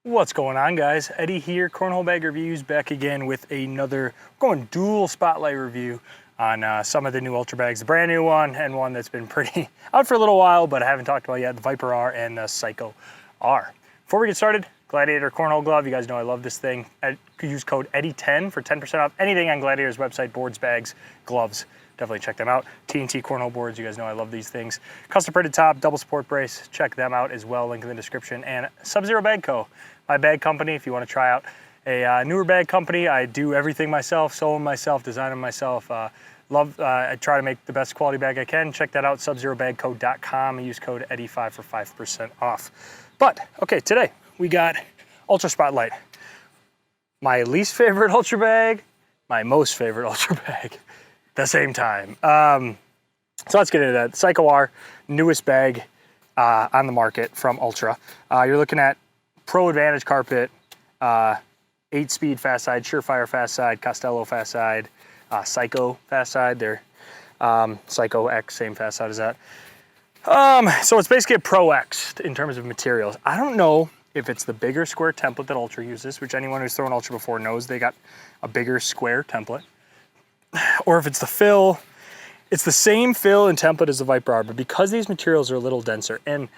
What's going on, guys? Eddie here, Cornhole Bag Reviews, back again with another dual spotlight review on some of the new Ultra bags, the brand new one and one that's been pretty out for a little while, but I haven't talked about yet, the Viper R and the Psycho R. Before we get started, Gladiator Cornhole Glove, you guys know I love this thing. Use code Eddie10 for 10% off anything on Gladiator's website, boards, bags, gloves. Definitely check them out. T&T Cornhole Boards, you guys know I love these things. Custom printed top, double support brace, check them out as well, link in the description. And Sub-Zero Bag Co., my bag company, if you want to try out a newer bag company. I do everything myself, sew them myself, design them myself. I try to make the best quality bag I can. Check that out, subzerobagco.com. Use code Eddie5 for 5% off. But, okay, today we got Ultra Spotlight. My least favorite Ultra bag, my most favorite Ultra bag at the same time. So let's get into that. Psycho R, newest bag on the market from Ultra. You're looking at Pro Advantage carpet, 8-speed fast side, Surefire fast side, Costello fast side, Psycho fast side. They're Psycho X, same fast side as that. So it's basically a Pro X in terms of materials. I don't know if it's the bigger square template that Ultra uses, which anyone who's thrown Ultra before knows they got a bigger square template, or if it's the fill. It's the same fill and template as the Viper R, but because these materials are a little denser, and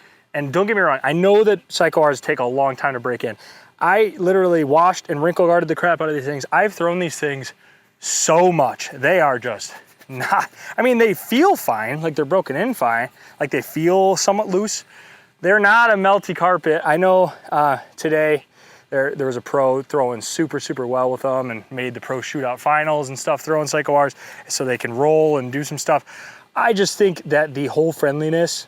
don't get me wrong, I know that Psycho Rs take a long time to break in. I literally washed and wrinkle guarded the crap out of these things. I've thrown these things so much. They are just not, I mean, they feel fine, like they're broken in fine, like they feel somewhat loose. They're not a melty carpet. I know today there was a pro throwing super well with them and made the pro shootout finals and stuff, throwing Psycho Rs so they can roll and do some stuff. I just think that the whole friendliness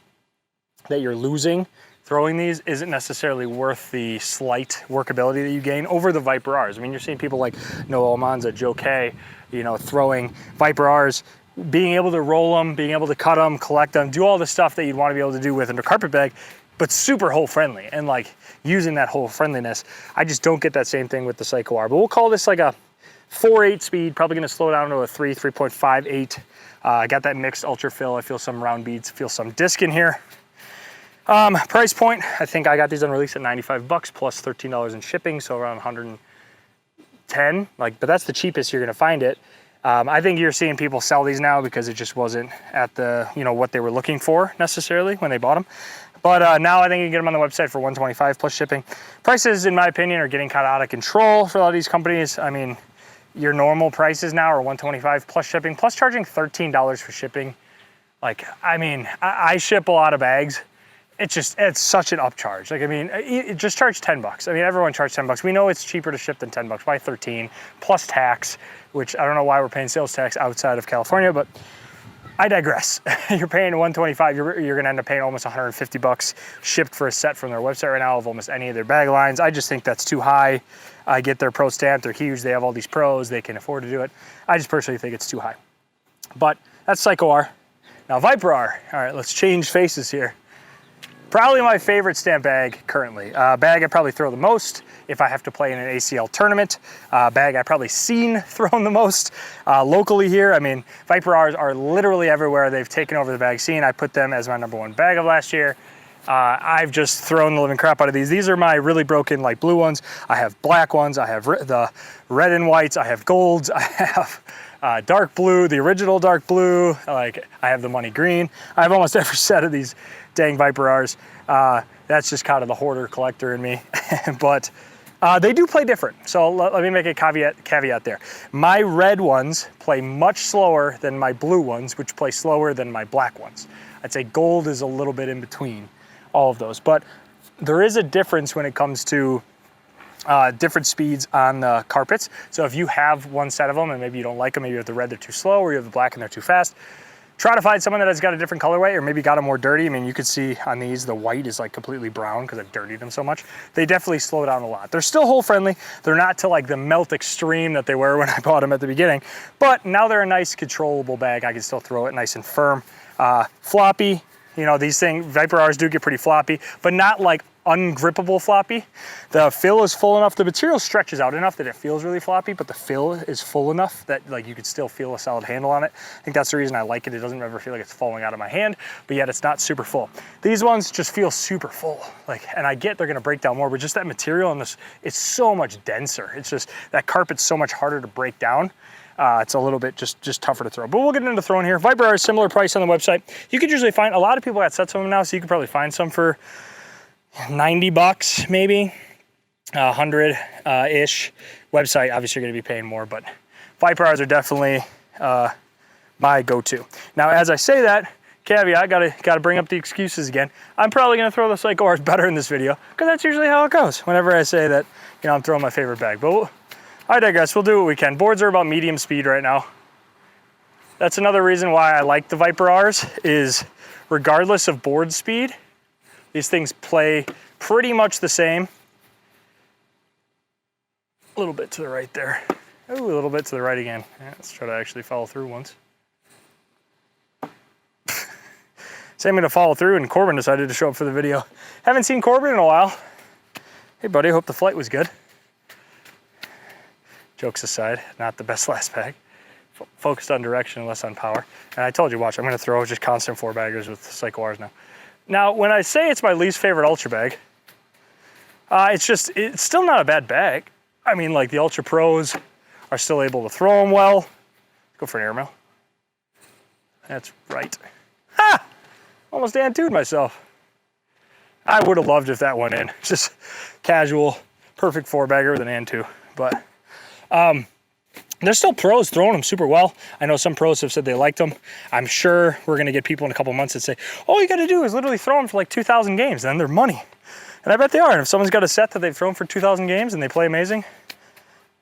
that you're losing throwing these isn't necessarily worth the slight workability that you gain over the Viper Rs. I mean, you're seeing people like Noah Almanza, Joe K, you know, throwing Viper Rs, being able to roll them, being able to cut them, collect them, do all the stuff that you'd want to be able to do with a carpet bag, but super hole friendly and like using that hole friendliness. I just don't get that same thing with the Psycho R, but we'll call this like a 4.8 speed, probably going to slow down to a 3.58. I got that mixed ultra fill. I feel some round beads, feel some disc in here. Price point, I think I got these on release at 95 bucks plus $13 in shipping, so around 110, but that's the cheapest you're gonna find it. I think you're seeing people sell these now because it just wasn't at the, what they were looking for necessarily when they bought them. But now I think you can get them on the website for 125 plus shipping. Prices, in my opinion, are getting kind of out of control for a lot of these companies. I mean, your normal prices now are 125 plus shipping, plus charging $13 for shipping. Like, I mean, I ship a lot of bags. It's such an upcharge. Like, I mean, it just charge 10 bucks. I mean, everyone charged 10 bucks. We know it's cheaper to ship than 10 bucks, why 13 plus tax, which I don't know why we're paying sales tax outside of California, but I digress. You're paying 125, you're gonna end up paying almost 150 bucks shipped for a set from their website right now of almost any of their bag lines. I just think that's too high. I get their pro stamp, they're huge, they have all these pros, they can afford to do it. I just personally think it's too high. But that's Psycho R. Now Viper R, all right, let's change faces here. Probably my favorite stamp bag currently. Bag I probably throw the most if I have to play in an ACL tournament. Bag I probably seen thrown the most locally here. I mean, Viper Rs are literally everywhere. They've taken over the bag scene. I put them as my #1 bag of last year. I've just thrown the living crap out of these. These are my really broken light blue ones. I have black ones. I have the red and whites. I have golds. I have dark blue, the original dark blue. Like, I have the money green. I have almost every set of these dang Viper Rs. That's just kind of the hoarder collector in me. But they do play different. So let me make a caveat there. My red ones play much slower than my blue ones, which play slower than my black ones. I'd say gold is a little bit in between all of those. But there is a difference when it comes to different speeds on the carpets. So if you have one set of them and maybe you don't like them, maybe you have the red, they're too slow, or you have the black and they're too fast, try to find someone that has got a different colorway or maybe got them more dirty. I mean, you could see on these, the white is like completely brown because I've dirtied them so much. They definitely slow down a lot. They're still hole friendly. They're not to like the melt extreme that they were when I bought them at the beginning, but now they're a nice controllable bag. I can still throw it nice and firm. Floppy, these things, Viper Rs do get pretty floppy, but not like ungrippable floppy. The fill is full enough, the material stretches out enough that it feels really floppy, but the fill is full enough that like you could still feel a solid handle on it. I think that's the reason I like it. It doesn't ever feel like it's falling out of my hand, but yet it's not super full. These ones just feel super full. Like, and I get they're gonna break down more, but just that material on this, it's so much denser. It's just, that carpet's so much harder to break down. It's a little bit just tougher to throw, but we'll get into throwing here. Viper are a similar price on the website. You could usually find, a lot of people got sets of them now, so you could probably find some for 90 bucks, maybe 100-ish. Website, obviously you're gonna be paying more, but Viper are definitely my go-to. Now, as I say that, caveat, gotta bring up the excuses again. I'm probably gonna throw the Psycho R's better in this video, because that's usually how it goes whenever I say that, you know, I'm throwing my favorite bag, but I digress, we'll do what we can. Boards are about medium speed right now. That's another reason why I like the Viper R's, is regardless of board speed, these things play pretty much the same. A little bit to the right there. Ooh, a little bit to the right again. Yeah, let's try to actually follow through once. Same way to follow through, and Corbin decided to show up for the video. Haven't seen Corbin in a while. Hey buddy, hope the flight was good. Jokes aside, not the best last bag. Focused on direction, less on power. And I told you, watch, I'm gonna throw just constant 4-baggers with Psycho R's now. Now, when I say it's my least favorite Ultra bag, it's still not a bad bag. I mean, like the Ultra Pros are still able to throw them well. Let's go for an airmail. That's right. Ha! Almost and-two'd myself. I would have loved if that went in. Just casual, perfect 4-bagger with an and-two, but there's still pros throwing them super well. I know some pros have said they liked them. I'm sure we're gonna get people in a couple months that say, all you gotta do is literally throw them for like 2,000 games, and then they're money. And I bet they are. And if someone's got a set that they've thrown for 2,000 games and they play amazing,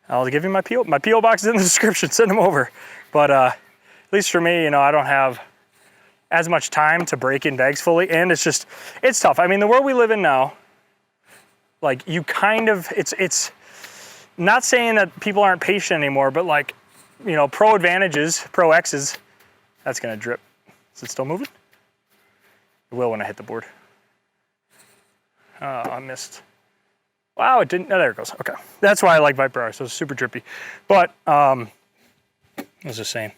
I'll give you my PO box is in the description, send them over. But at least for me, you know, I don't have as much time to break in bags fully, and it's tough. I mean, the world we live in now, like you kind of, it's not saying that people aren't patient anymore, but like, you know, Pro Advantages, Pro X's, that's gonna drip. Is it still moving? It will when I hit the board. Oh, I missed. Wow, it didn't, oh, there it goes, okay. That's why I like Viper R, so it's super drippy. But, what was I saying?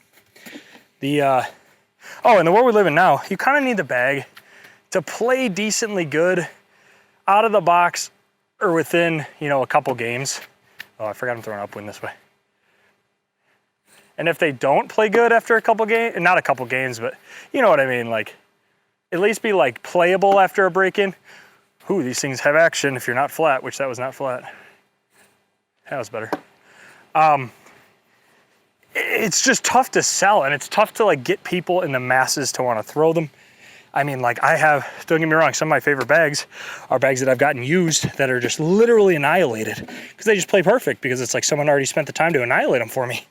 Oh, in the world we live in now, you kind of need the bag to play decently good out of the box or within, you know, a couple games. Oh, I forgot I'm throwing upwind this way. And if they don't play good after a couple games, not a couple games, but you know what I mean, like at least be like playable after a break-in. Ooh, these things have action if you're not flat, which that was not flat. That was better. It's just tough to sell, and it's tough to like get people in the masses to want to throw them. I mean, like I have, don't get me wrong, some of my favorite bags are bags that I've gotten used that are just literally annihilated because they just play perfect, because it's like someone already spent the time to annihilate them for me.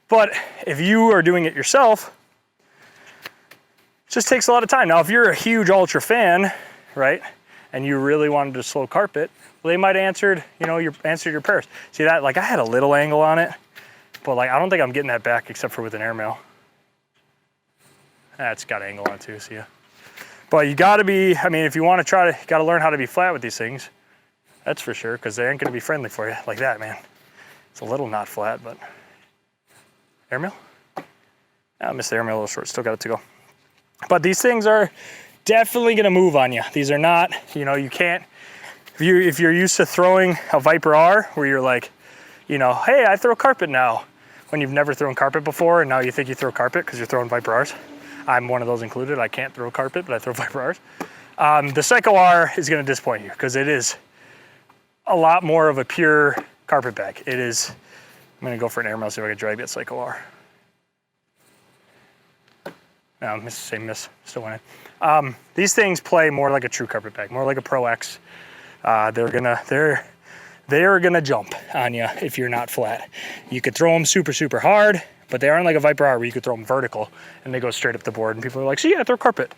But if you are doing it yourself, it just takes a lot of time. Now, if you're a huge Ultra fan, right, and you really wanted to slow carpet, well, they might have answered, you know, answered your prayers. See that, like I had a little angle on it, but like I don't think I'm getting that back except for with an airmail. That's got angle on it too, see ya. But you gotta be, I mean, if you wanna try to, you gotta learn how to be flat with these things. That's for sure, because they aren't gonna be friendly for you like that, man. It's a little not flat, but. Airmail? I missed the airmail a little short, still got it to go. But these things are definitely gonna move on you. These are not, you know, you can't, if you're used to throwing a Viper R, where you're like, you know, hey, I throw carpet now, when you've never thrown carpet before, and now you think you throw carpet because you're throwing Viper Rs. I'm one of those included. I can't throw carpet, but I throw Viper Rs. The Psycho R is gonna disappoint you, because it is a lot more of a pure carpet bag. It is, I'm gonna go for an airmail, see if I can drag that Psycho R. No, miss, same miss, still winning. These things play more like a true carpet bag, more like a Pro X. They're gonna jump on you if you're not flat. You could throw them super, super hard, but they aren't like a Viper R where you could throw them vertical and they go straight up the board, and people are like, see, I throw carpet.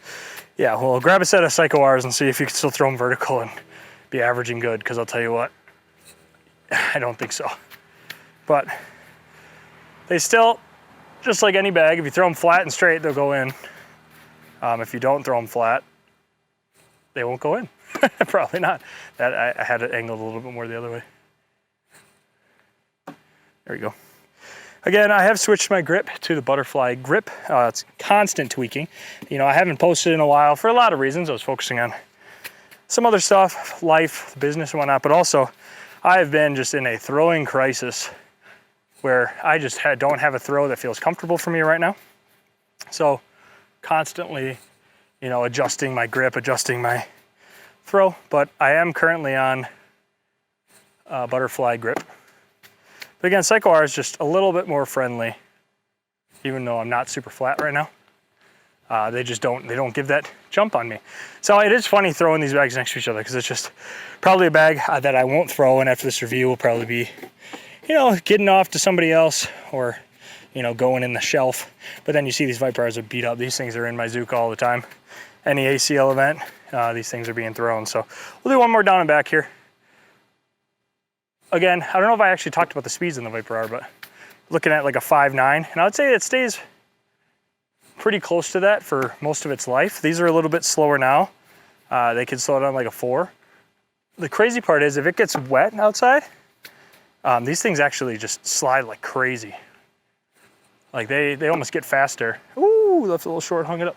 Yeah, well, grab a set of Psycho Rs and see if you can still throw them vertical and be averaging good, because I'll tell you what, I don't think so. But they still, just like any bag, if you throw them flat and straight, they'll go in. If you don't throw them flat, they won't go in. Probably not. That I had it angled a little bit more the other way. There we go. Again, I have switched my grip to the butterfly grip. It's constant tweaking. You know, I haven't posted in a while for a lot of reasons. I was focusing on some other stuff, life, business and whatnot, but also I have been just in a throwing crisis where I just don't have a throw that feels comfortable for me right now. So constantly, you know, adjusting my grip, adjusting my throw, but I am currently on butterfly grip. But again, Psycho R is just a little bit more friendly, even though I'm not super flat right now. They don't give that jump on me. So it is funny throwing these bags next to each other because it's just probably a bag that I won't throw, and after this review will probably be, you know, getting off to somebody else or, you know, going in the shelf. But then you see these Viper R's are beat up. These things are in my Zuka all the time. Any ACL event, these things are being thrown. So we'll do one more down and back here. Again, I don't know if I actually talked about the speeds in the Viper R, but looking at like a 5.9, and I would say it stays pretty close to that for most of its life. These are a little bit slower now. They can slow down like a 4. The crazy part is if it gets wet outside, these things actually just slide like crazy. Like they almost get faster. Ooh, left a little short, hung it up.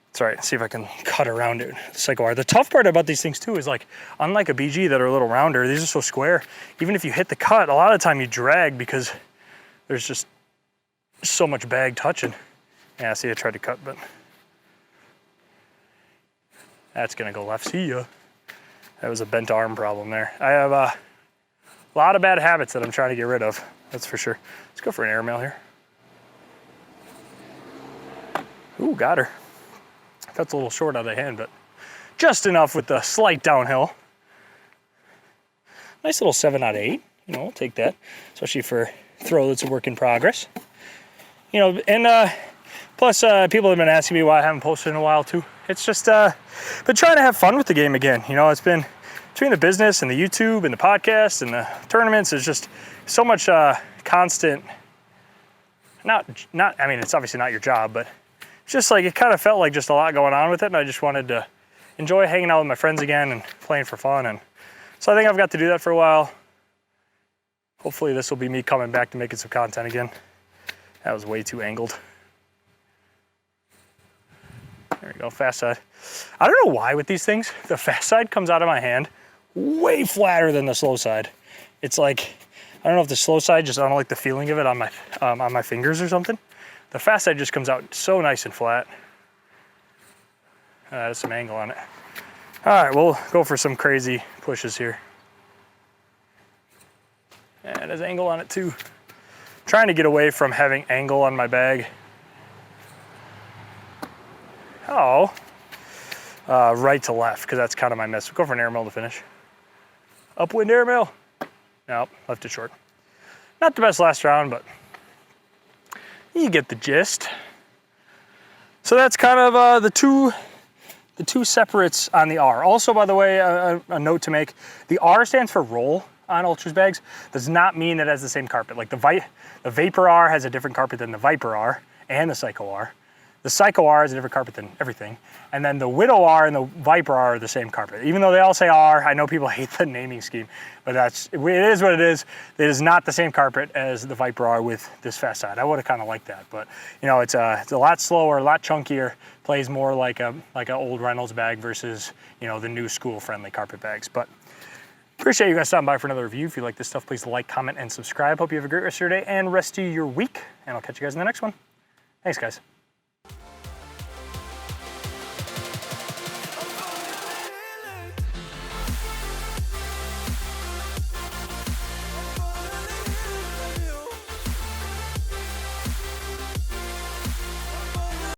It's all right, see if I can cut around it. Psycho R. The tough part about these things too is like, unlike a BG that are a little rounder, these are so square. Even if you hit the cut, a lot of the time you drag because there's just so much bag touching. Yeah, see, I tried to cut, but that's gonna go left. See ya. That was a bent arm problem there. I have a lot of bad habits that I'm trying to get rid of, that's for sure. Let's go for an airmail here. Ooh, got her. That's a little short out of the hand, but just enough with the slight downhill. Nice little 7 out of 8. You know, we'll take that, especially for a throw that's a work in progress. You know, and plus people have been asking me why I haven't posted in a while too. It's just been trying to have fun with the game again. You know, it's been between the business and the YouTube and the podcast and the tournaments. There's just so much constant. I mean, it's obviously not your job, but just like it kind of felt like just a lot going on with it, and I just wanted to enjoy hanging out with my friends again and playing for fun. And so I think I've got to do that for a while. Hopefully this will be me coming back to making some content again. That was way too angled. There we go, fast side. I don't know why with these things, the fast side comes out of my hand way flatter than the slow side. It's like, I don't know if the slow side, just I don't like the feeling of it on my fingers or something. The fast side just comes out so nice and flat. There's some angle on it. All right, we'll go for some crazy pushes here. And there's angle on it too. Trying to get away from having angle on my bag. Oh, right to left, because that's kind of my miss. We'll go for an airmail to finish. Upwind airmail. Nope, left it short. Not the best last round, but you get the gist. So that's kind of the two separates on the R. Also, by the way, a note to make, the R stands for roll on Ultras bags. Does not mean it has the same carpet. Like the Vapor R has a different carpet than the Viper R and the Psycho R. The Psycho R is a different carpet than everything. And then the Widow R and the Viper R are the same carpet. Even though they all say R, I know people hate the naming scheme, but it is what it is. It is not the same carpet as the Viper R with this fast side. I would have kind of liked that, but you know, it's a lot slower, a lot chunkier, plays more like an old Reynolds bag versus, you know, the new school friendly carpet bags. But appreciate you guys stopping by for another review. If you like this stuff, please like, comment, and subscribe. Hope you have a great rest of your day and rest of your week, and I'll catch you guys in the next one. Thanks, guys.